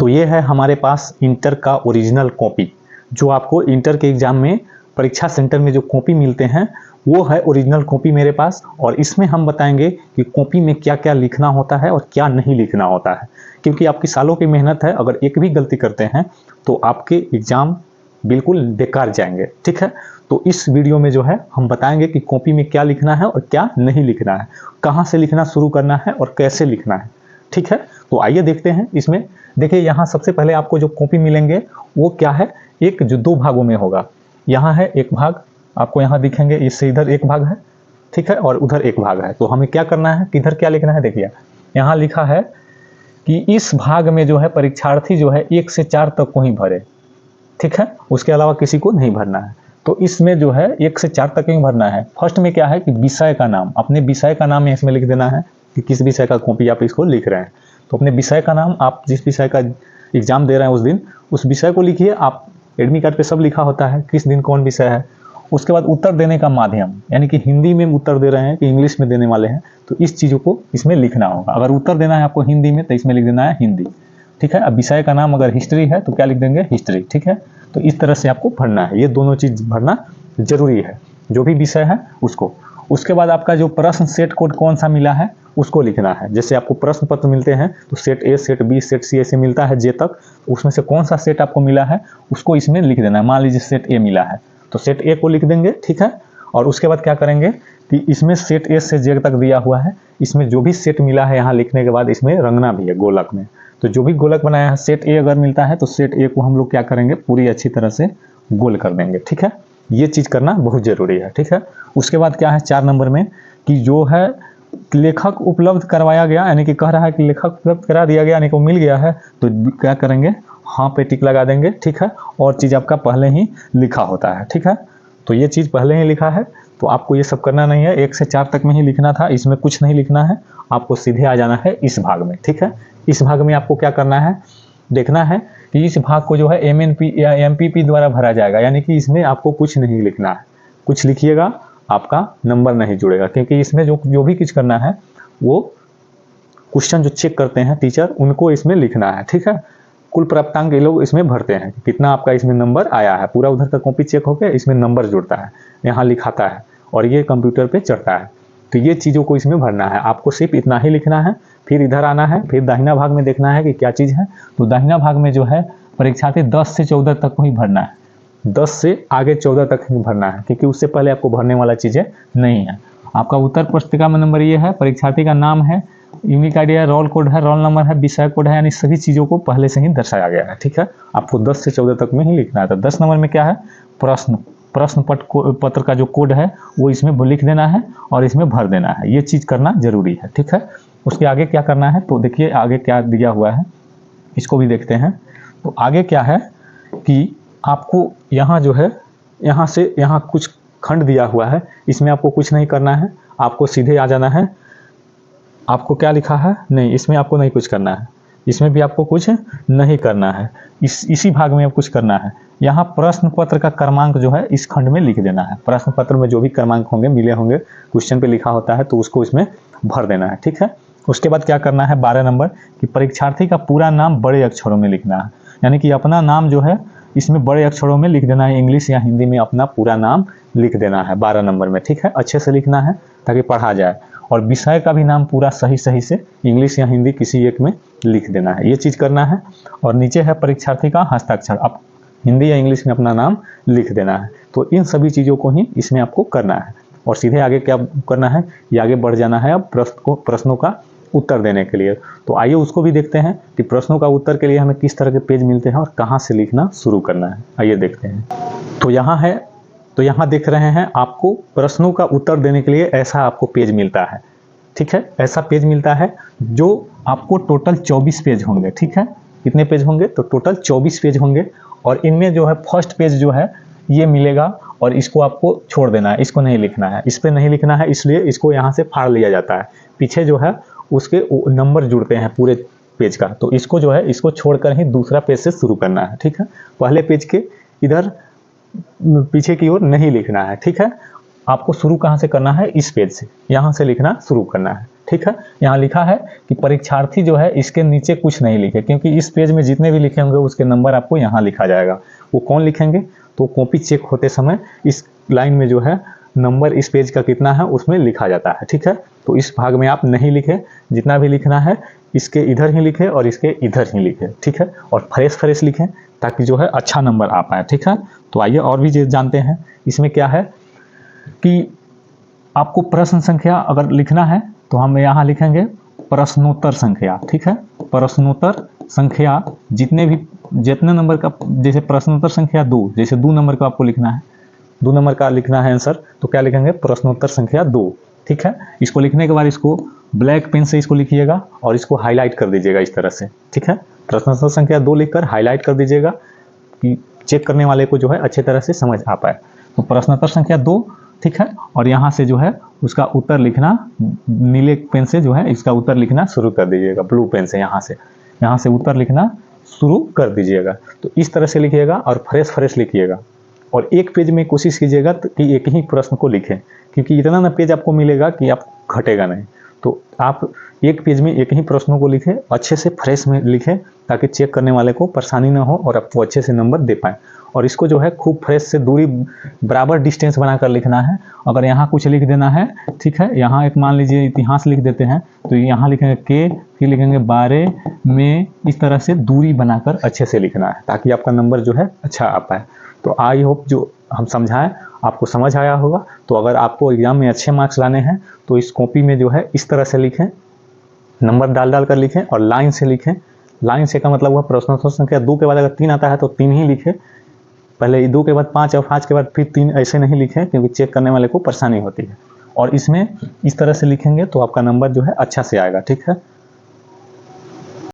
तो ये है हमारे पास इंटर का ओरिजिनल कॉपी, जो आपको इंटर के एग्जाम में परीक्षा सेंटर में जो कॉपी मिलते हैं वो है ओरिजिनल कॉपी मेरे पास। और इसमें हम बताएंगे कि कॉपी में क्या क्या लिखना होता है और क्या नहीं लिखना होता है, क्योंकि आपकी सालों की मेहनत है। अगर एक भी गलती करते हैं तो आपके एग्जाम बिल्कुल बेकार जाएंगे। ठीक है, तो इस वीडियो में जो है हम बताएंगे कि कॉपी में क्या लिखना है और क्या नहीं लिखना है, कहाँ से लिखना शुरू करना है और कैसे लिखना है। ठीक है, तो आइए देखते हैं। इसमें देखिए, यहाँ सबसे पहले आपको जो कॉपी मिलेंगे वो क्या है, एक जो दो भागों में होगा। यहाँ है एक भाग, आपको यहाँ दिखेंगे, इससे इधर एक भाग है, ठीक है, और उधर एक भाग है। तो हमें क्या करना है, किधर क्या लिखना है, देखिए यहाँ लिखा है कि इस भाग में जो है परीक्षार्थी जो है 1 से 4 तक को ही भरे। ठीक है, उसके अलावा किसी को नहीं भरना है। तो इसमें जो है 1 से 4 तक ही भरना है। फर्स्ट में क्या है कि विषय का नाम, अपने विषय का नाम इसमें लिख देना है कि किस विषय का कॉपी आप इसको लिख रहे हैं। तो अपने विषय का नाम, आप जिस विषय का एग्जाम दे रहे हैं उस दिन उस विषय को लिखिए। आप एडमिट कार्ड पे सब लिखा होता है किस दिन कौन विषय है। उसके बाद उत्तर देने का माध्यम, यानी कि हिंदी में उत्तर दे रहे हैं कि इंग्लिश में देने वाले हैं, तो इस चीज़ों को इसमें लिखना होगा। अगर उत्तर देना है आपको हिंदी में तो इसमें लिख देना है हिंदी। ठीक है, अब विषय का नाम अगर हिस्ट्री है तो क्या लिख देंगे, हिस्ट्री। ठीक है, तो इस तरह से आपको भरना है, ये दोनों चीज़ भरना जरूरी है, जो भी विषय है उसको। उसके बाद आपका जो प्रश्न सेट कोड कौन सा मिला है उसको लिखना है। जैसे आपको प्रश्न पत्र मिलते हैं तो set A, set B, set C ऐसे मिलता है जे तक, उसमें से कौन सा सेट आपको मिला है उसको इसमें लिख देना है। मान लीजिए सेट ए मिला है तो सेट ए को लिख देंगे। ठीक है, और उसके बाद क्या करेंगे कि इसमें सेट ए से जे तक दिया हुआ है, इसमें जो भी सेट मिला है यहाँ लिखने के बाद इसमें रंगना भी है गोलक में। तो जो भी गोलक बनाया है सेट ए अगर मिलता है तो सेट ए को हम लोग क्या करेंगे, पूरी अच्छी तरह से गोल कर देंगे। ठीक है, ये चीज़ करना बहुत ज़रूरी है। ठीक है, उसके बाद क्या है 4 नंबर में कि जो है लेखक उपलब्ध करवाया गया, यानी कि कह रहा है कि लेखक उपलब्ध करा दिया गया, यानी कि मिल गया है, तो क्या करेंगे, हाँ पे टिक लगा देंगे। ठीक है, और चीज़ आपका पहले ही लिखा होता है। ठीक है, तो ये चीज़ पहले ही लिखा है तो आपको ये सब करना नहीं है। 1 से 4 तक में ही लिखना था, इसमें कुछ नहीं लिखना है, आपको सीधे आ जाना है इस भाग में। ठीक है, इस भाग में आपको क्या करना है, देखना है कि इस भाग को जो है MNP या MPP द्वारा भरा जाएगा, यानी कि इसमें आपको कुछ नहीं लिखना है। कुछ लिखिएगा आपका नंबर नहीं जुड़ेगा, क्योंकि इसमें जो भी कुछ करना है वो क्वेश्चन जो चेक करते हैं टीचर उनको इसमें लिखना है। ठीक है, कुल प्राप्तांक ये लोग इसमें भरते हैं, कितना आपका इसमें नंबर आया है, पूरा उधर का कॉपी चेक होकर इसमें नंबर जुड़ता है, यहाँ लिखाता है और ये कंप्यूटर पे चढ़ता है। तो ये चीज़ों को इसमें भरना है, आपको सिर्फ इतना ही लिखना है। फिर इधर आना है, फिर दाहिना भाग में देखना है कि क्या चीज़ है। तो दाहिना भाग में जो है परीक्षार्थी 10 से 14 तक को ही भरना है, 10 से आगे 14 तक ही भरना है, क्योंकि उससे पहले आपको भरने वाला चीज़ें नहीं है। आपका उत्तर पुस्तिका में नंबर ये है, परीक्षार्थी का नाम है, यूनिक आईडी है, रोल कोड है, रोल नंबर है, विषय कोड है, यानी सभी चीज़ों को पहले से ही दर्शाया गया है। ठीक है, आपको 10 से 14 तक में ही लिखना है। तो 10 नंबर में क्या है, प्रश्न पत्र का जो कोड है वो इसमें लिख देना है और इसमें भर देना है। ये चीज़ करना जरूरी है। ठीक है, उसके आगे क्या करना है, तो देखिए आगे क्या दिया हुआ है, इसको भी देखते हैं। तो आगे क्या है कि आपको यहाँ जो है, यहाँ से यहाँ कुछ खंड दिया हुआ है, इसमें आपको कुछ नहीं करना है, आपको सीधे आ जाना है। आपको क्या लिखा है, नहीं, इसमें आपको नहीं कुछ करना है, इसमें भी आपको कुछ नहीं करना है, इसी भाग में आप कुछ करना है। यहाँ प्रश्न पत्र का क्रमांक जो है इस खंड में लिख देना है। प्रश्न पत्र में जो भी क्रमांक होंगे मिले होंगे, क्वेश्चन पे लिखा होता है, तो उसको इसमें भर देना है। ठीक है, उसके बाद क्या करना है 12 नंबर कि परीक्षार्थी का पूरा नाम बड़े अक्षरों में लिखना है, यानी कि अपना नाम जो है इसमें बड़े अक्षरों में लिख देना है, इंग्लिश या हिंदी में अपना पूरा नाम लिख देना है 12 नंबर में। ठीक है, अच्छे से लिखना है ताकि पढ़ा जाए। और विषय का भी नाम पूरा सही से इंग्लिश या हिंदी किसी एक में लिख देना है, ये चीज़ करना है। और नीचे है परीक्षार्थी का हस्ताक्षर, आप हिंदी या इंग्लिश में अपना नाम लिख देना है। तो इन सभी चीज़ों को ही इसमें आपको करना है। और सीधे आगे क्या करना है, ये आगे बढ़ जाना है अब प्रश्नों का उत्तर देने के लिए। तो आइए उसको भी देखते हैं कि प्रश्नों का उत्तर के लिए हमें किस तरह के पेज मिलते हैं और कहाँ से लिखना शुरू करना है। आइए देखते हैं। तो यहाँ है, तो यहाँ देख रहे हैं आपको प्रश्नों का उत्तर देने के लिए ऐसा आपको पेज मिलता है। ठीक है, ऐसा पेज मिलता है जो आपको टोटल 24 पेज होंगे। ठीक है, कितने पेज होंगे, तो टोटल 24 पेज होंगे। और इनमें जो है फर्स्ट पेज जो है ये मिलेगा और इसको आपको छोड़ देना है, इसको नहीं लिखना है, इस पर नहीं लिखना है, इसलिए इसको यहाँ से फाड़ लिया जाता है। पीछे जो है उसके नंबर जुड़ते हैं पूरे पेज का, तो इसको जो है इसको छोड़कर ही दूसरा पेज से शुरू करना है। ठीक है, पहले पेज के इधर पीछे की ओर नहीं लिखना है। ठीक है, आपको शुरू कहाँ से करना है, इस पेज से, यहाँ से लिखना शुरू करना है। ठीक है, यहाँ लिखा है कि परीक्षार्थी जो है इसके नीचे कुछ नहीं लिखे, क्योंकि इस पेज में जितने भी लिखे होंगे उसके नंबर आपको यहाँ लिखा जाएगा। वो कौन लिखेंगे, तो कॉपी चेक होते समय इस लाइन में जो है नंबर इस पेज का कितना है उसमें लिखा जाता है। ठीक है, तो इस भाग में आप नहीं लिखे, जितना भी लिखना है इसके इधर ही लिखे और इसके इधर ही लिखे। ठीक है, और फ्रेश लिखें ताकि जो है अच्छा नंबर आ पाए। ठीक है, तो आइए और भी जानते हैं। इसमें क्या है कि आपको प्रश्न संख्या अगर लिखना है तो हम यहाँ लिखेंगे प्रश्नोत्तर संख्या। ठीक है, प्रश्नोत्तर संख्या जितने नंबर का, जैसे प्रश्नोत्तर संख्या 2, जैसे 2 नंबर का आपको लिखना है, 2 नंबर का लिखना है आंसर, तो क्या लिखेंगे, प्रश्नोत्तर संख्या 2। ठीक है, इसको लिखने के बाद इसको ब्लैक पेन से इसको लिखिएगा और इसको हाईलाइट कर दीजिएगा इस तरह से। ठीक है, प्रश्नोत्तर संख्या 2 लिखकर हाईलाइट कर दीजिएगा कि चेक करने वाले को जो है अच्छे तरह से समझ आ पाए। तो प्रश्नोत्तर संख्या 2, ठीक है, और यहाँ से जो है उसका उत्तर लिखना नीले पेन से जो है इसका उत्तर लिखना शुरू कर दीजिएगा, ब्लू पेन से यहाँ से उत्तर लिखना शुरू कर दीजिएगा। तो इस तरह से लिखिएगा और फ्रेश लिखिएगा, और एक पेज में कोशिश कीजिएगा कि एक ही प्रश्न को लिखें, क्योंकि इतना ना पेज आपको मिलेगा कि आप घटेगा नहीं। तो आप एक पेज में एक ही प्रश्नों को लिखें, अच्छे से फ्रेश में लिखें ताकि चेक करने वाले को परेशानी ना हो और आपको अच्छे से नंबर दे पाएँ। और इसको जो है खूब फ्रेश से दूरी बराबर डिस्टेंस बनाकर लिखना है। अगर यहाँ कुछ लिख देना है, ठीक है, यहाँ एक मान लीजिए इतिहास लिख देते हैं, तो यहाँ लिखेंगे के, फिर लिखेंगे 12 में, इस तरह से दूरी बनाकर अच्छे से लिखना है ताकि आपका नंबर जो है अच्छा आ पाए। तो आई होप जो हम समझाएं आपको समझ आया होगा। तो अगर आपको एग्जाम में अच्छे मार्क्स लाने हैं तो इस कॉपी में जो है इस तरह से लिखें, नंबर डाल कर लिखें और लाइन से लिखें। लाइन से का मतलब हुआ प्रश्नोत्तर संख्या 2 के बाद अगर 3 आता है तो 3 ही लिखें, पहले 2 के बाद 5 और 5 के बाद फिर 3, ऐसे नहीं लिखें क्योंकि चेक करने वाले को परेशानी होती है। और इसमें इस तरह से लिखेंगे तो आपका नंबर जो है अच्छा से आएगा। ठीक है।